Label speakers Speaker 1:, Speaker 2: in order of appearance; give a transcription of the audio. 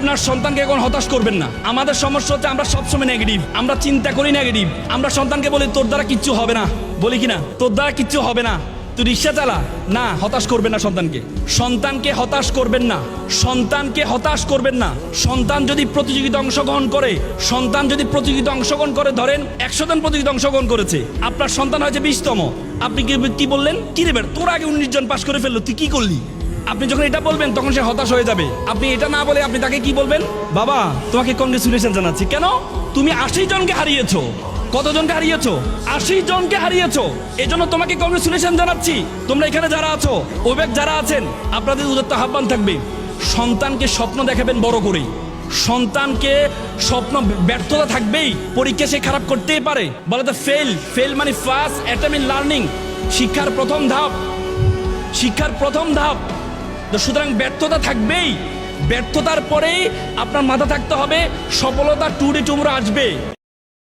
Speaker 1: আপনার সন্তানকে এখন হতাশ করবেন না। আমাদের সমস্যা হচ্ছে আমরা সবসময় নেগেটিভ, আমরা চিন্তা করি নেগেটিভ। আমরা সন্তানকে বলি তোর দ্বারা কিচ্ছু হবে না, বলি কিনা তোর দ্বারা কিচ্ছু হবে না, তুই রিক্সা চালা না। হতাশ করবেন না সন্তানকে, সন্তানকে হতাশ করবেন না, সন্তানকে হতাশ করবেন না। সন্তান যদি প্রতিযোগিতা অংশগ্রহণ করে, সন্তান যদি প্রতিযোগিতা অংশগ্রহণ করে, ধরেন 100 জন প্রতিযোগিতা অংশগ্রহণ করেছে, আপনার সন্তান হয়েছে 20তম, আপনি কি বললেন, কি রে বেটা তোর আগে 19 জন পাস করে ফেললো, তুই কি করলি? আপনি যখন এটা বলবেন তখন সে হতাশ হয়ে যাবে। আপনি এটা না বলে আপনি তাকে কি বলবেন, বাবা তোমাকে কংগ্রেচুলেশন জানাচ্ছি। কেন? তুমি 80 জনকে হারিয়েছো। কতজনকে হারিয়েছো? 80 জনকে হারিয়েছো। এজন্য তোমাকে কংগ্রেচুলেশন জানাচ্ছি। তোমরা এখানে যারা আছো, ওবেক যারা আছেন, আপনাদের উদাত্ত আহ্বান থাকবে, সন্তানকে স্বপ্ন দেখাবেন বড় করে। সন্তানকে স্বপ্ন, ব্যর্থতা থাকবেই, পরীক্ষা সে খারাপ করতেই পারে, বলে তো ফেল মানে ফার্স্ট অ্যাটেম্প ইন লার্নিং, শিক্ষার প্রথম ধাপ, শিক্ষার প্রথম ধাপ। তো সুতরাং ব্যর্থতা থাকবেই, ব্যর্থতার পরেই আপনার মাথা থাকতে হবে সফলতা টুডে টুমরো আসবে।